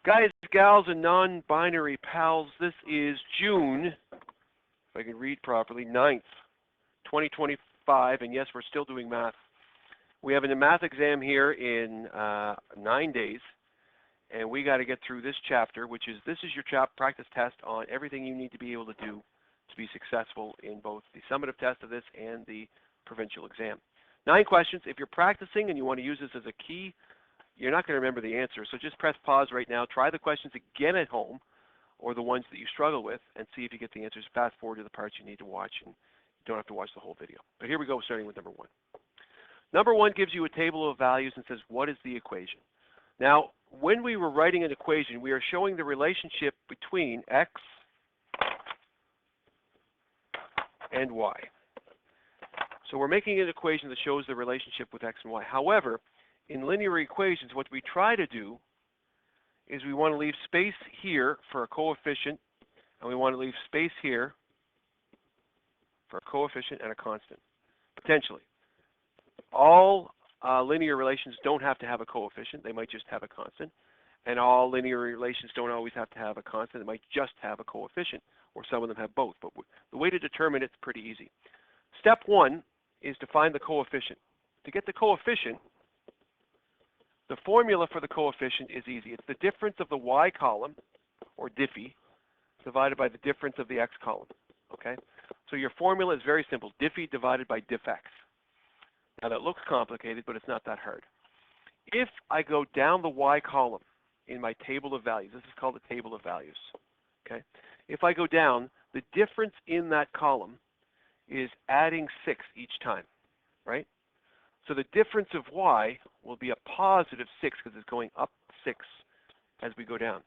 Guys, gals, and non-binary pals, this is June, if I can read properly, 9th, 2025, and yes, we're still doing math. We have a math exam here in 9 days, and we got to get through this chapter, this is your practice test on everything you need to be able to do to be successful in both the summative test of this and the provincial exam. 9 questions. If you're practicing and you want to use this as a key, you're not going to remember the answer, so just press pause right now. Try the questions again at home, or the ones that you struggle with, and see if you get the answers. Fast forward to the parts you need to watch, and you don't have to watch the whole video. But here we go, starting with number 1. Number 1 gives you a table of values and says, what is the equation? Now, when we were writing an equation, we are showing the relationship between x and y. So we're making an equation that shows the relationship with x and y. However, in linear equations, what we try to do is we want to leave space here for a coefficient, and we want to leave space here for a coefficient and a constant, potentially. All linear relations don't have to have a coefficient. They might just have a constant. And all linear relations don't always have to have a constant. They might just have a coefficient, or some of them have both. But the way to determine it's pretty easy. Step 1 is to find the coefficient. To get the coefficient, the formula for the coefficient is easy. It's the difference of the y column, or diffie, divided by the difference of the x column. Okay? So your formula is very simple. Diffie divided by diff x. Now that looks complicated, but it's not that hard. If I go down the y column in my table of values, this is called the table of values. Okay? If I go down, the difference in that column is adding 6 each time, right? So the difference of y will be a positive 6 because it's going up 6 as we go down.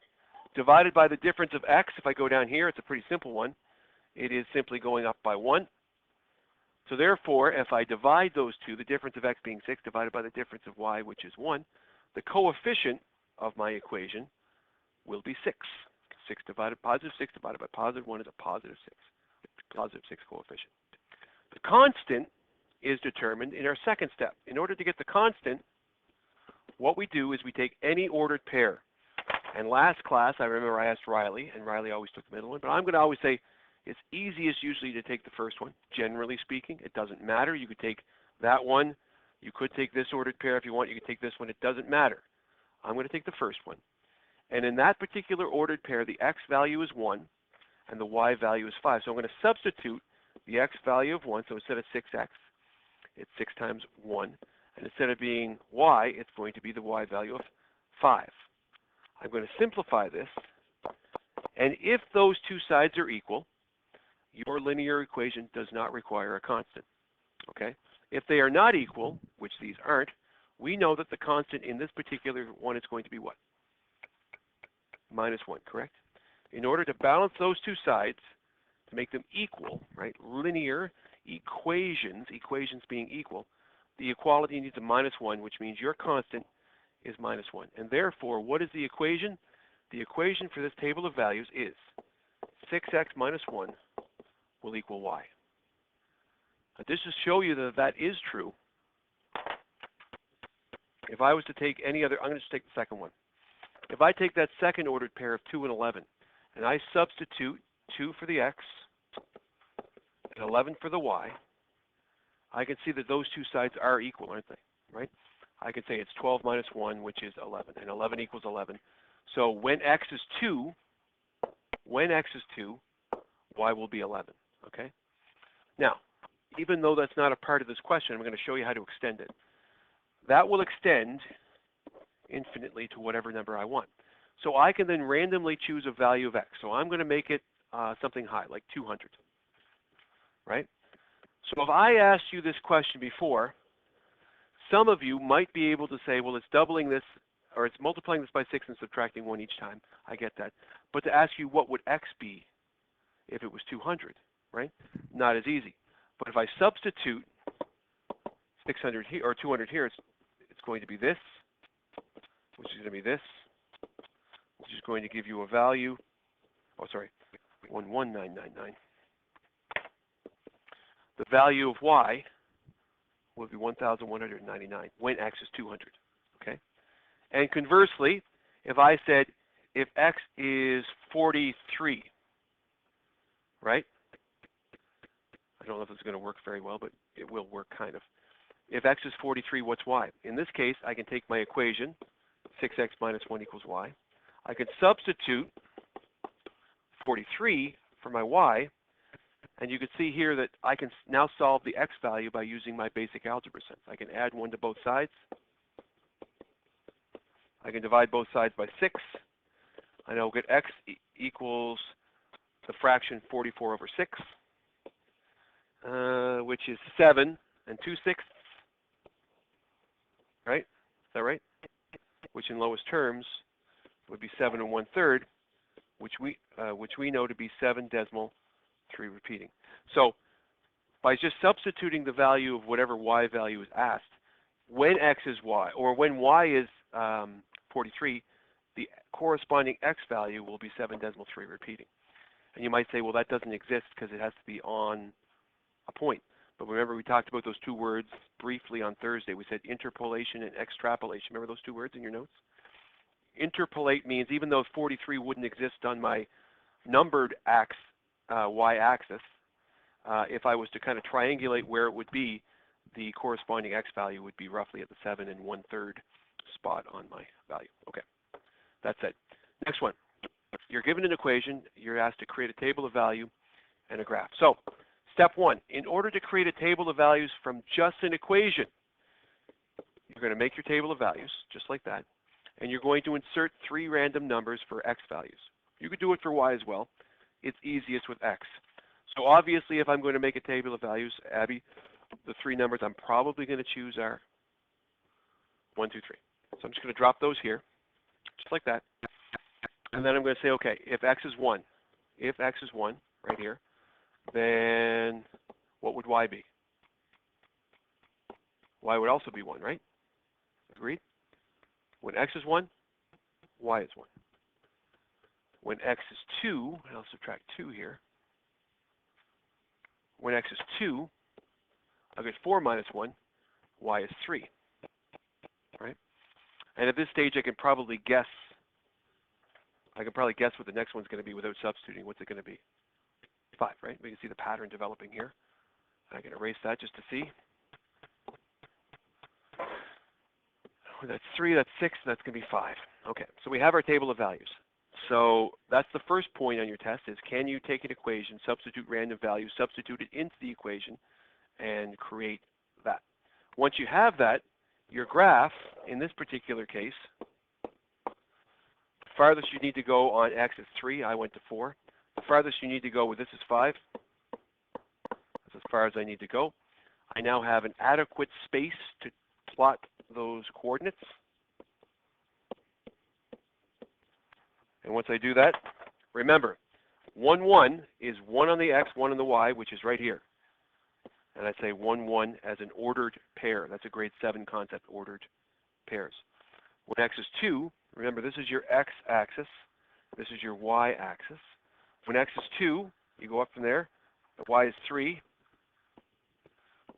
Divided by the difference of x, if I go down here, it's a pretty simple one. It is simply going up by 1. So therefore, if I divide those two, the difference of x being 6 divided by the difference of y, which is 1, the coefficient of my equation will be 6. Positive 6 divided by positive 1 is a positive 6. Positive 6 coefficient. The constant is determined in our second step. In order to get the constant, what we do is we take any ordered pair. And last class, I remember I asked Riley, and Riley always took the middle one, but I'm going to always say it's easiest usually to take the first one, generally speaking. It doesn't matter. You could take that one. You could take this ordered pair if you want. You could take this one. It doesn't matter. I'm going to take the first one. And in that particular ordered pair, the x value is 1, and the y value is 5. So I'm going to substitute the x value of 1. So instead of 6x, it's 6 times 1. And instead of being y, it's going to be the y value of 5. I'm going to simplify this. And if those two sides are equal, your linear equation does not require a constant. Okay? If they are not equal, which these aren't, we know that the constant in this particular one is going to be what? Minus 1, correct? In order to balance those two sides, to make them equal, right? Linear equations being equal, the equality needs a minus 1, which means your constant is minus 1. And therefore, what is the equation? The equation for this table of values is 6x minus 1 will equal y. Now, this just show you that that is true. If I was to take any other, I'm going to just take the second one. If I take that second ordered pair of 2 and 11, and I substitute 2 for the x and 11 for the y, I can see that those two sides are equal, aren't they? Right? I can say it's 12 minus 1, which is 11, and 11 equals 11. So when x is 2, y will be 11. Okay? Now, even though that's not a part of this question, I'm going to show you how to extend it. That will extend infinitely to whatever number I want. So I can then randomly choose a value of x. So I'm going to make it something high, like 200. Right? So if I asked you this question before, some of you might be able to say, well, it's doubling this, or it's multiplying this by 6 and subtracting 1 each time. I get that. But to ask you what would x be if it was 200, right? Not as easy. But if I substitute 600 here, or 200 here, it's going to be this, which is going to be this, which is going to give you a value, 11999. The value of y will be 1,199 when x is 200, okay? And conversely, if I said if x is 43, right? I don't know if it's going to work very well, but it will work kind of. If x is 43, what's y? In this case, I can take my equation, 6x minus 1 equals y. I can substitute 43 for my y, and you can see here that I can now solve the x value by using my basic algebra sense. I can add 1 to both sides. I can divide both sides by 6. I now get x equals the fraction 44 over 6, which is 7 and 2/6, right? Is that right? Which in lowest terms would be 7 and 1/3, which we know to be 7 decimal 3 repeating. So by just substituting the value of whatever y value is asked, when x is y, or when y is 43, the corresponding x value will be 7 decimal 3 repeating. And you might say, well, that doesn't exist because it has to be on a point. But remember, we talked about those two words briefly on Thursday. We said interpolation and extrapolation. Remember those two words in your notes? Interpolate means even though 43 wouldn't exist on my numbered y-axis, if I was to kind of triangulate where it would be, the corresponding x value would be roughly at the 7 and 1/3 spot on my value. Okay, that's it. Next one. You're given an equation. You're asked to create a table of value and a graph. So, step one, in order to create a table of values from just an equation, you're going to make your table of values, just like that, and you're going to insert 3 random numbers for x values. You could do it for y as well. It's easiest with x. So obviously, if I'm going to make a table of values, Abby, the 3 numbers I'm probably going to choose are 1, 2, 3. So I'm just going to drop those here, just like that. And then I'm going to say, okay, if x is 1, right here, then what would y be? Y would also be 1, right? Agreed? When x is 1, y is 1. When x is 2, and I'll subtract 2 here. When x is 2, I'll get 4 minus 1, y is 3, right? And at this stage, I can probably guess what the next one's going to be without substituting. What's it going to be? 5, right? We can see the pattern developing here. I can erase that just to see. That's 3, that's 6, that's going to be 5. Okay, so we have our table of values. So that's the first point on your test is, can you take an equation, substitute random values, substitute it into the equation, and create that? Once you have that, your graph, in this particular case, the farthest you need to go on x is 3. I went to 4. The farthest you need to go with this is 5. That's as far as I need to go. I now have an adequate space to plot those coordinates. And once I do that, remember, 1, 1 is 1 on the x, 1 on the y, which is right here. And I say 1, 1 as an ordered pair. That's a grade 7 concept, ordered pairs. When x is 2, remember this is your x-axis. This is your y-axis. When x is 2, you go up from there. The y is 3.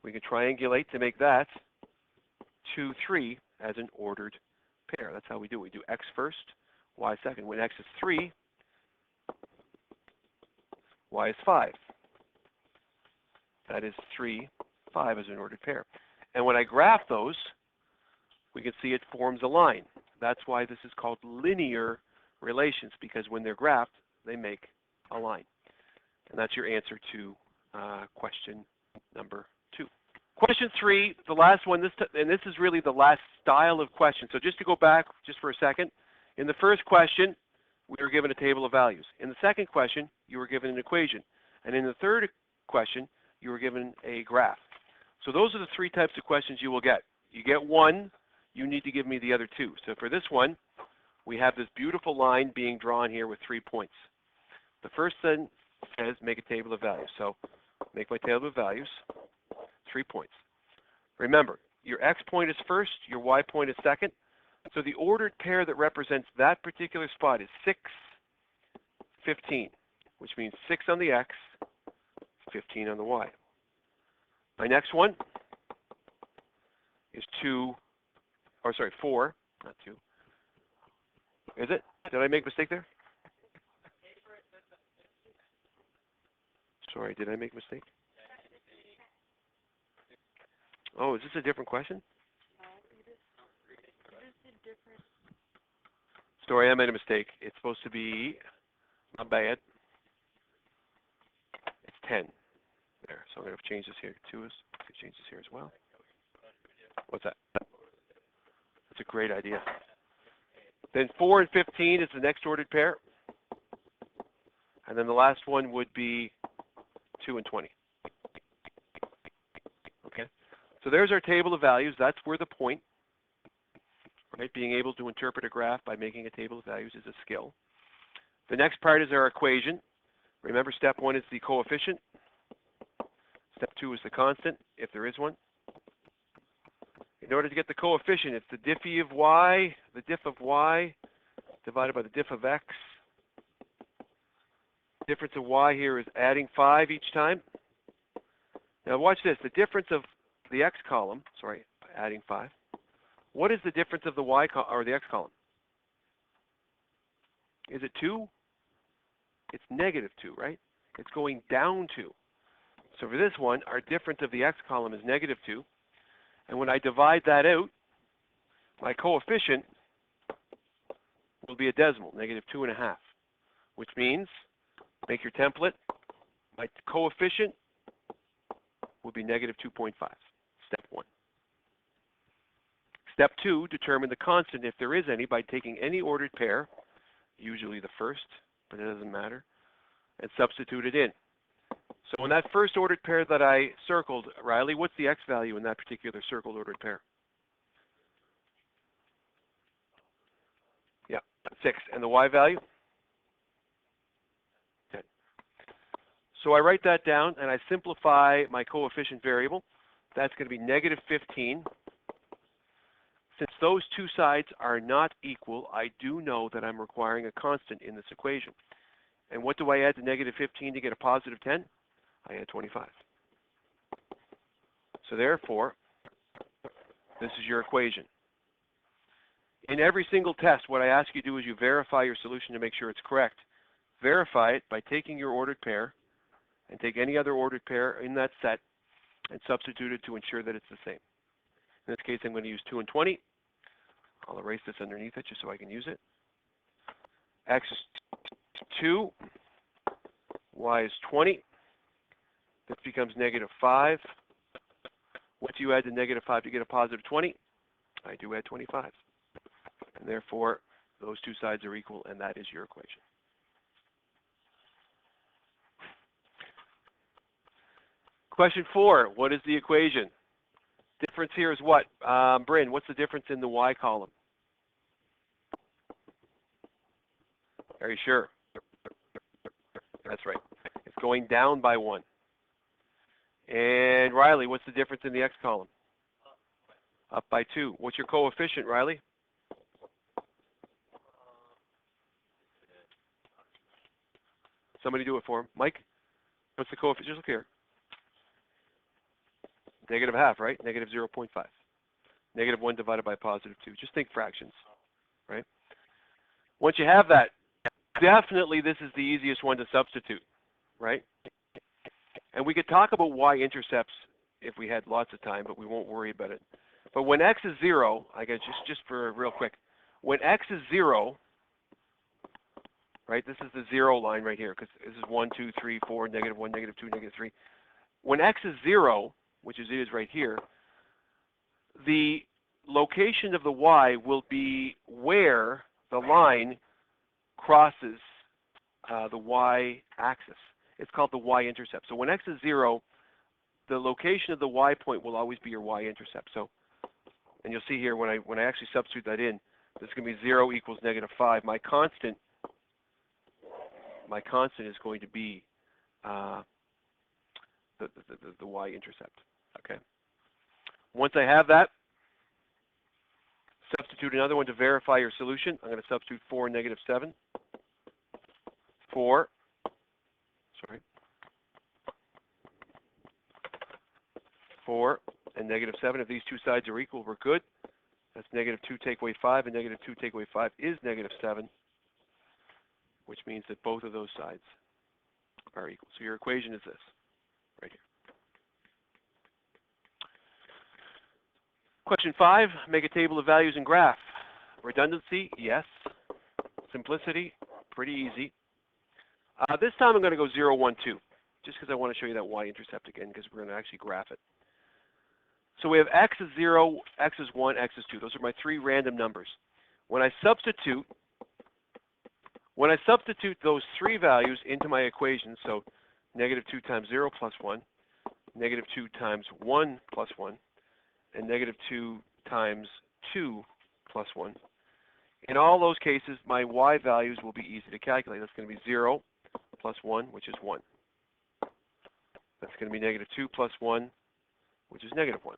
We can triangulate to make that 2, 3 as an ordered pair. That's how we do it. We do x first, y second. When x is 3, y is 5. That is 3, 5 as an ordered pair. And when I graph those, we can see it forms a line. That's why this is called linear relations, because when they're graphed, they make a line. And that's your answer to question number 2. Question 3, the last one, and this is really the last style of question. So just to go back just for a second, in the first question, we were given a table of values. In the second question, you were given an equation. And in the third question, you were given a graph. So those are the 3 types of questions you will get. You get 1, you need to give me the other 2. So for this one, we have this beautiful line being drawn here with 3 points. The first then says make a table of values. So make my table of values, 3 points. Remember, your x point is first, your y point is second. So the ordered pair that represents that particular spot is 6, 15, which means 6 on the x, 15 on the y. My next one is 4, not 2. Is it? Did I make a mistake there? Sorry, did I make a mistake? Oh, is this a different question? Sorry, I made a mistake. It's supposed to be, not bad. It's 10. There. So I'm going to change this here to us. Change this here as well. What's that? That's a great idea. Then 4 and 15 is the next ordered pair. And then the last one would be 2 and 20. Okay? So there's our table of values. That's where the point, right? Being able to interpret a graph by making a table of values is a skill. The next part is our equation. Remember, step 1 is the coefficient. Step 2 is the constant, if there is one. In order to get the coefficient, it's the diff of y divided by the diff of x. Difference of y here is adding 5 each time. Now watch this. The difference of the x column, adding 5. What is the difference of the y or the x column? Is it 2? It's negative 2, right? It's going down 2. So for this one, our difference of the x column is negative 2. And when I divide that out, my coefficient will be a decimal, negative 2.5, which means, make your template, my coefficient will be negative 2.5, step 1. Step 2, determine the constant, if there is any, by taking any ordered pair, usually the first, but it doesn't matter, and substitute it in. So in that first ordered pair that I circled, Riley, what's the x value in that particular circled ordered pair? Yeah, 6. And the y value? 10. So I write that down and I simplify my coefficient variable. That's going to be negative 15. Since those two sides are not equal, I do know that I'm requiring a constant in this equation. And what do I add to negative 15 to get a positive 10? I add 25. So therefore, this is your equation. In every single test, what I ask you to do is you verify your solution to make sure it's correct. Verify it by taking your ordered pair and take any other ordered pair in that set and substitute it to ensure that it's the same. In this case, I'm going to use 2 and 20. I'll erase this underneath it just so I can use it. X is 2. Y is 20. This becomes negative 5. What do you add to negative 5 to get a positive 20? I do add 25. And therefore, those two sides are equal, and that is your equation. Question 4, what is the equation? Difference here is what? Bryn, what's the difference in the y column? Are you sure? That's right. It's going down by 1. And Riley, what's the difference in the x column? Up by 2. What's your coefficient, Riley? Somebody do it for him. Mike, what's the coefficient? Just look here. Negative half, right? Negative 0.5. Negative 1 divided by positive 2. Just think fractions, right? Once you have that, definitely this is the easiest one to substitute, right? And we could talk about y-intercepts if we had lots of time, but we won't worry about it. But when x is 0, I guess just for real quick, when x is 0, right, this is the 0 line right here, because this is 1, 2, 3, 4, negative 1, negative 2, negative 3. When x is 0, which is right here, the location of the y will be where the line crosses the y-axis. It's called the y-intercept. So when x is 0, the location of the y point will always be your y-intercept. So, and you'll see here when I actually substitute that in, this is going to be 0 equals negative 5. My constant is going to be the y-intercept. Okay. Once I have that, substitute another one to verify your solution. I'm going to substitute 4 and negative 7. 4. 4 and negative 7. If these two sides are equal, we're good. That's negative 2 take away 5, and negative 2 take away 5 is negative 7, which means that both of those sides are equal. So your equation is this, right here. Question 5, make a table of values and graph. Redundancy, yes. Simplicity, pretty easy. This time I'm going to go 0, 1, 2, just because I want to show you that y-intercept again, because we're going to actually graph it. So we have x is 0, x is 1, x is 2. Those are my three random numbers. When I substitute those three values into my equation, so negative 2 times 0 plus 1, negative 2 times 1 plus 1, and negative 2 times 2 plus 1. In all those cases, my y values will be easy to calculate. That's going to be 0 plus 1, which is 1. That's going to be negative 2 plus 1, which is negative 1.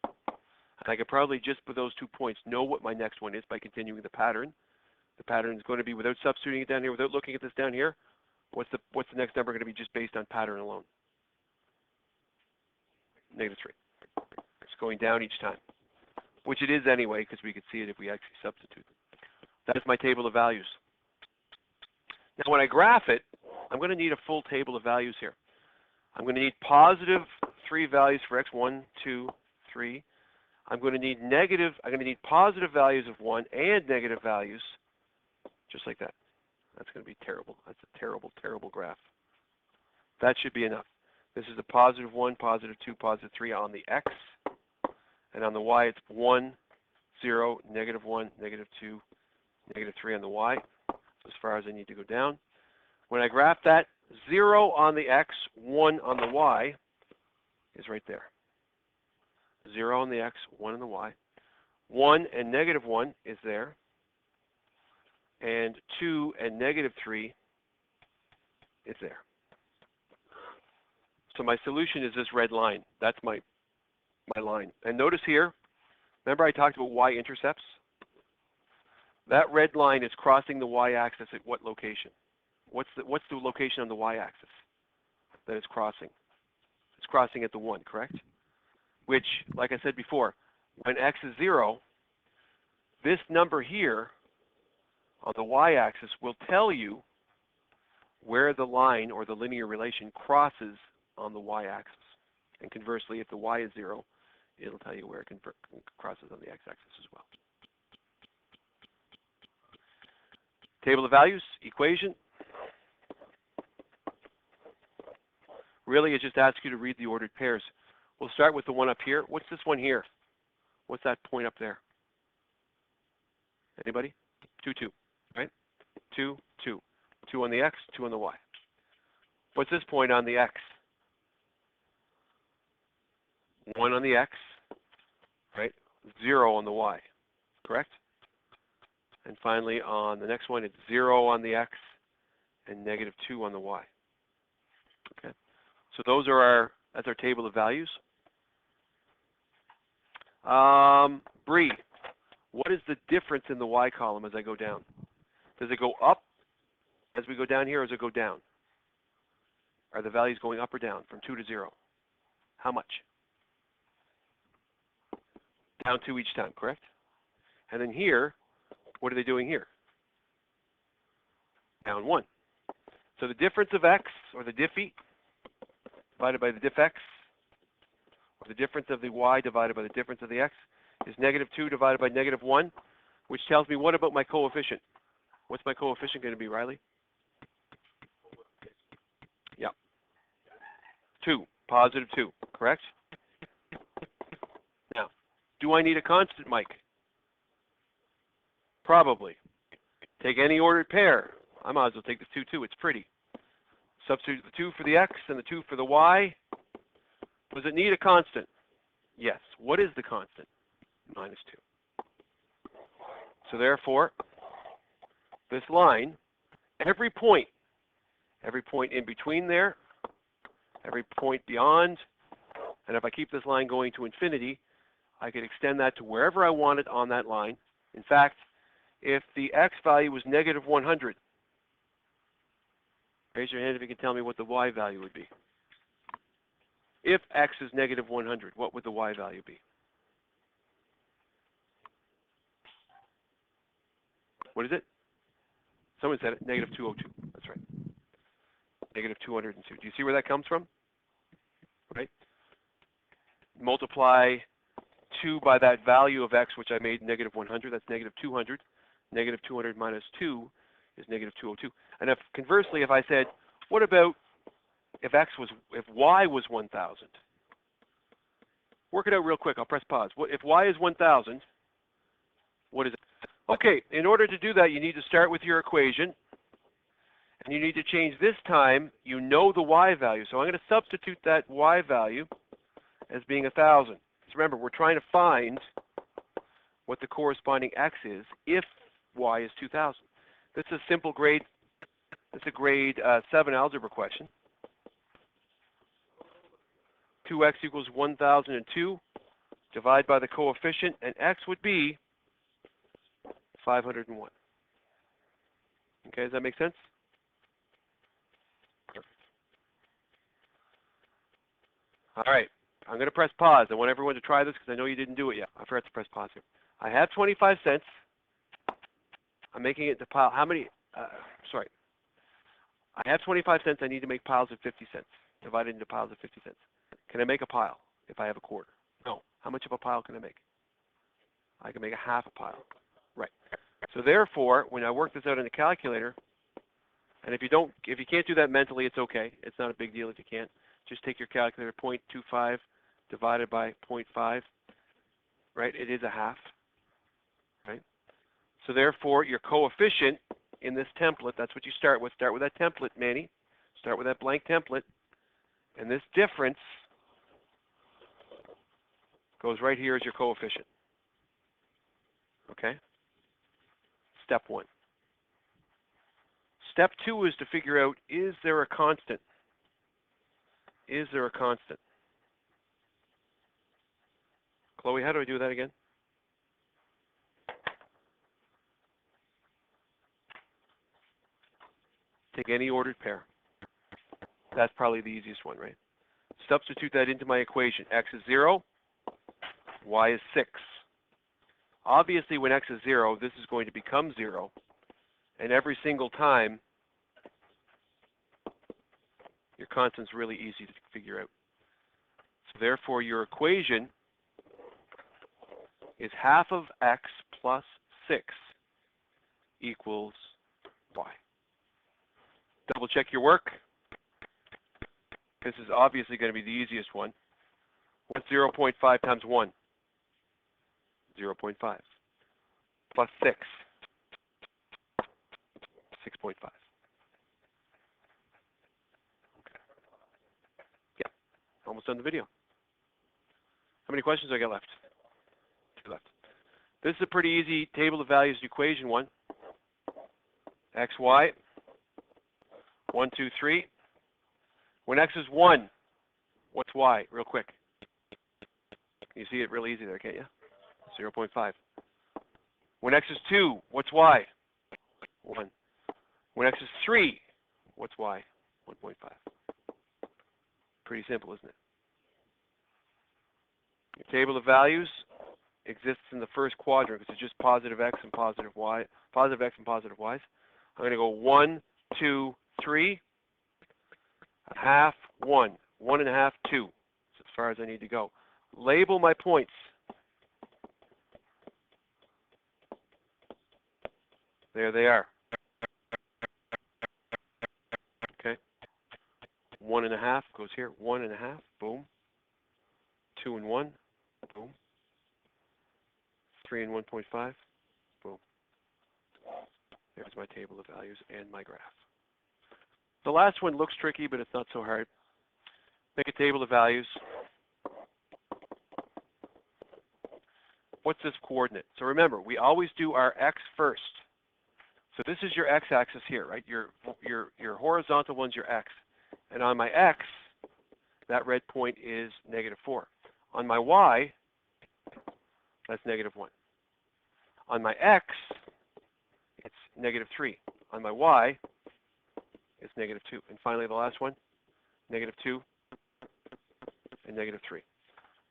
And I could probably just for those 2 points know what my next one is by continuing the pattern. The pattern is going to be, without substituting it down here, without looking at this down here, what's the next number going to be just based on pattern alone? Negative 3. It's going down each time, which it is anyway, because we could see it if we actually substitute. That is my table of values. Now, when I graph it, I'm going to need a full table of values here. I'm going to need positive 3 values for x, 1, 2, 3. I'm going to need positive values of 1 and negative values, just like that. That's going to be terrible. That's a terrible, terrible graph. That should be enough. This is a positive 1, positive 2, positive 3 on the x. And on the y, it's 1, 0, negative 1, negative 2, negative 3 on the y. As far as I need to go down. When I graph that, 0 on the x, 1 on the y is right there. 0 on the x, 1 on the y. 1 and negative 1 is there. And 2 and negative 3 is there. So my solution is this red line. That's my line. And notice here, remember I talked about y-intercepts? That red line is crossing the y-axis at what location? What's the location on the y-axis that it's crossing? It's crossing at the 1, correct? Which, like I said before, when x is 0, this number here on the y-axis will tell you where the line or the linear relation crosses on the y-axis. And conversely, if the y is 0, it'll tell you where it crosses on the x-axis as well. Table of values, equation. Really, it just asks you to read the ordered pairs. We'll start with the one up here. What's this one here? What's that point up there? Anybody? 2, 2, right? 2, 2. 2 on the x, 2 on the y. What's this point on the x? 1 on the x, right? 0 on the y, correct? And finally, on the next one, it's 0 on the x and negative 2 on the y. Okay, so that's our table of values. Bree, what is the difference in the y column as I go down? Does it go up as we go down here, or does it go down? Are the values going up or down from 2 to 0? How much? Down 2 each time, correct? And then here, what are they doing here? Down 1. So the difference of x, or the diffy, divided by the diff x, or the difference of the y divided by the difference of the x, is negative 2 divided by negative 1, which tells me what about my coefficient? What's my coefficient going to be, Riley? Yeah. 2, positive 2, correct? Now, do I need a constant, Mike? Probably. Take any ordered pair. I might as well take the 2, 2. It's pretty. Substitute the 2 for the x and the 2 for the y. Does it need a constant? Yes. What is the constant? Minus 2. So therefore, this line, every point in between there, every point beyond, and if I keep this line going to infinity, I could extend that to wherever I wanted on that line. In fact, if the x value was negative 100, raise your hand if you can tell me what the y value would be. If x is negative 100, what would the y value be? What is it? Someone said it, negative 202. That's right. Negative 202. Do you see where that comes from? Right? Multiply 2 by that value of x, which I made negative 100. That's negative 200. Negative 200 minus 2 is negative 202. And if conversely, if I said, what about if y was 1,000? Work it out real quick. I'll press pause. If y is 1,000, what is it? Okay, in order to do that, you need to start with your equation. And you need to change this time, you know the y value. So I'm going to substitute that y value as being 1,000. So remember, we're trying to find what the corresponding x is if y is 2,000. This is a simple grade, it's a grade 7 algebra question. 2x equals 1,002. Divide by the coefficient, and x would be 501. Okay, does that make sense? Perfect. All right, I'm going to press pause. I want everyone to try this because I know you didn't do it yet. I forgot to press pause here. I have 25 cents. I'm making it to pile. How many? Sorry. I have 25 cents. I need to make piles of 50 cents. Divided into piles of 50 cents. Can I make a pile if I have a quarter? No. How much of a pile can I make? I can make a half a pile. Right. So therefore, when I work this out in the calculator, and if you can't do that mentally, it's okay. It's not a big deal if you can't. Just take your calculator, 0.25 divided by 0.5. Right? It is a half. Right? So therefore, your coefficient in this template, that's what you start with. Start with that template, Manny. Start with that blank template. And this difference goes right here as your coefficient. Okay? Step 1. Step 2 is to figure out, is there a constant? Is there a constant? Chloe, how do I do that again? Take any ordered pair. That's probably the easiest one, right? Substitute that into my equation. X is 0, y is 6. Obviously, when x is 0, this is going to become 0. And every single time, your constant's really easy to figure out. So therefore, your equation is half of x plus 6 equals y. Double check your work. This is obviously going to be the easiest one. What's 0.5 times 1? 0.5. Plus 6. 6.5. Okay. Yeah. Almost done the video. How many questions do I got left? 2 left. This is a pretty easy table of values equation one. X, Y. 1, 2, 3. When x is 1, what's y? Real quick. You see it real easy there, can't you? 0.5. When x is 2, what's y? 1. When x is 3, what's y? 1.5. Pretty simple, isn't it? Your table of values exists in the first quadrant because it's just positive x and positive y. Positive x and positive y's. I'm going to go 1, 2, 3. A half, 1. 1.5, 2. That's as far as I need to go. Label my points. There they are. Okay. 1.5 goes here. 1.5. Boom. 2 and 1. Boom. 3 and 1.5. Boom. There's my table of values and my graph. The last one looks tricky, but it's not so hard. Make a table of values. What's this coordinate? So remember, we always do our x first. So this is your x-axis here, right? Your horizontal one's your x. And on my x, that red point is -4. On my y, that's -1. On my x, it's -3. On my y, it's -2. And finally, the last one, -2 and -3.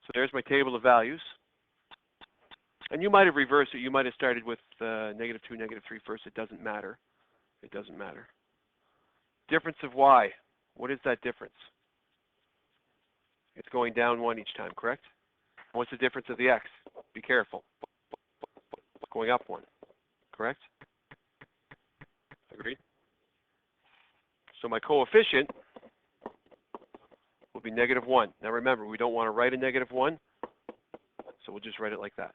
So there's my table of values. And you might have reversed it. You might have started with -2, -3 first. It doesn't matter. It doesn't matter. Difference of y. What is that difference? It's going down 1 each time, correct? What's the difference of the x? Be careful. It's going up 1, correct? Agreed? So my coefficient will be -1. Now remember, we don't want to write a -1, so we'll just write it like that.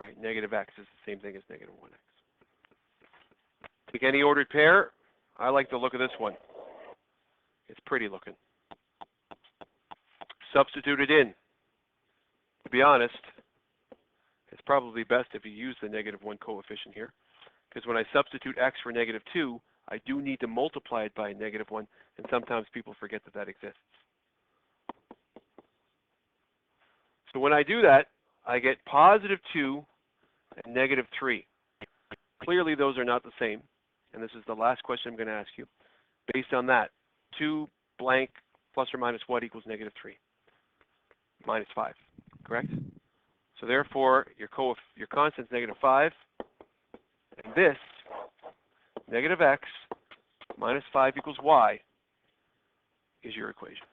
Right? Negative x is the same thing as -1x. Take any ordered pair. I like the look of this one. It's pretty looking. Substitute it in. To be honest, it's probably best if you use the -1 coefficient here, because when I substitute x for -2, I do need to multiply it by -1, and sometimes people forget that that exists. So when I do that, I get +2 and -3. Clearly, those are not the same, and this is the last question I'm going to ask you. Based on that, 2 blank plus or minus what equals -3? -5, correct? So therefore, your constant's -5, and this, -x minus 5 equals y, is your equation.